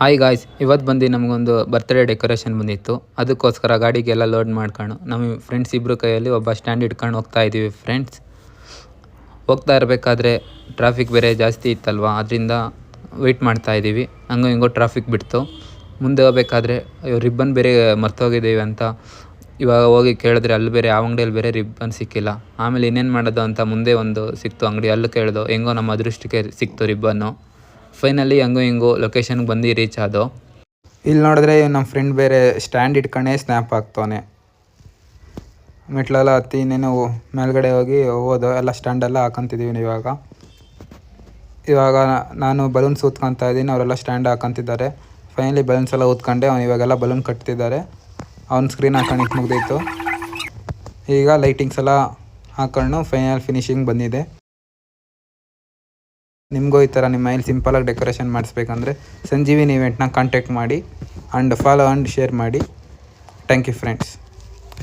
Hi guys, ಇವತ್ತು ಬಂದು ನಮಗೊಂದು ಬರ್ತ್ಡೇ ಡೆಕೋರೇಷನ್ ಬಂದಿತ್ತು. ಅದಕ್ಕೋಸ್ಕರ ಗಾಡಿಗೆಲ್ಲ ಲೋಡ್ ಮಾಡ್ಕೊಂಡು ನಮ್ಮ ಫ್ರೆಂಡ್ಸ್ ಇಬ್ಬರು ಕೈಯಲ್ಲಿ ಒಬ್ಬ ಸ್ಟ್ಯಾಂಡ್ ಇಟ್ಕೊಂಡು ಹೋಗ್ತಾ ಇದ್ದೀವಿ ಫ್ರೆಂಡ್ಸ್. ಹೋಗ್ತಾ ಇರಬೇಕಾದ್ರೆ ಟ್ರಾಫಿಕ್ ಬೇರೆ ಜಾಸ್ತಿ ಇತ್ತಲ್ವ, ಅದರಿಂದ ವೆಯ್ಟ್ ಮಾಡ್ತಾ ಇದ್ದೀವಿ. ಹಂಗೋ ಹಿಂಗೋ ಟ್ರಾಫಿಕ್ ಬಿಡ್ತು. ಮುಂದೆ ಹೋಗ್ಬೇಕಾದ್ರೆ ರಿಬ್ಬನ್ ಬೇರೆ ಮರ್ತೋಗಿದ್ದೀವಿ ಅಂತ ಇವಾಗ ಹೋಗಿ ಕೇಳಿದ್ರೆ ಅಲ್ಲಿ ಬೇರೆ ಯಾವ ಅಂಗಡಿಯಲ್ಲಿ ಬೇರೆ ರಿಬ್ಬನ್ ಸಿಕ್ಕಿಲ್ಲ. ಆಮೇಲೆ ಇನ್ನೇನು ಮಾಡೋದು ಅಂತ ಮುಂದೆ ಒಂದು ಸಿಕ್ತು ಅಂಗಡಿ, ಅಲ್ಲಿ ಕೇಳ್ದೋ, ಹೆಂಗೋ ನಮ್ಮ ಅದೃಷ್ಟಕ್ಕೆ ಸಿಕ್ತು ರಿಬ್ಬನ್ನು. ಫೈನಲಿ ಹಂಗೋ ಹಿಂಗೋ ಲೊಕೇಶನ್ಗೆ ಬಂದು ರೀಚ್ ಆದೋ. ಇಲ್ಲಿ ನೋಡಿದ್ರೆ ನಮ್ಮ ಫ್ರೆಂಡ್ ಬೇರೆ ಸ್ಟ್ಯಾಂಡ್ ಇಟ್ಕೊಂಡೇ ಸ್ನ್ಯಾಪ್ ಹಾಕ್ತವನೆ. ಮೆಟ್ಲೆಲ್ಲ ಹತ್ತಿ ಇನ್ನೇನು ಮೇಲ್ಗಡೆ ಹೋಗಿ ಹೋದೋ, ಎಲ್ಲ ಸ್ಟ್ಯಾಂಡೆಲ್ಲ ಹಾಕೊಂತಿದ್ದೀವಿ. ಇವಾಗ ನಾನು ಬಲೂನ್ಸ್ ಊದ್ಕೊತಾ ಇದ್ದೀನಿ, ಅವರೆಲ್ಲ ಸ್ಟ್ಯಾಂಡ್ ಹಾಕೊಂತಿದ್ದಾರೆ. ಫೈನಲಿ ಬಲೂನ್ಸ್ ಎಲ್ಲ ಊದ್ಕೊಂಡೆ. ಅವ್ನು ಇವಾಗೆಲ್ಲ ಬಲೂನ್ ಕಟ್ತಿದ್ದಾರೆ. ಅವ್ನು ಸ್ಕ್ರೀನ್ ಹಾಕೊಂಡು ಮುಗ್ದಿತ್ತು. ಈಗ ಲೈಟಿಂಗ್ಸ್ ಎಲ್ಲ ಹಾಕೊಂಡು ಫೈನಲ್ ಫಿನಿಶಿಂಗ್ ಬಂದಿದೆ. ನಿಮಗೂ ಈ ಥರ ನಿಮ್ಮ ಮನೇಲಿ ಸಿಂಪಲಾಗಿ ಡೆಕೋರೇಷನ್ ಮಾಡಿಸ್ಬೇಕಂದ್ರೆ ಸಂಜೀವಿನಿ ಇವೆಂಟ್ನ ಕಾಂಟ್ಯಾಕ್ಟ್ ಮಾಡಿ ಆ್ಯಂಡ್ ಫಾಲೋ ಆ್ಯಂಡ್ ಶೇರ್ ಮಾಡಿ. Thank you friends.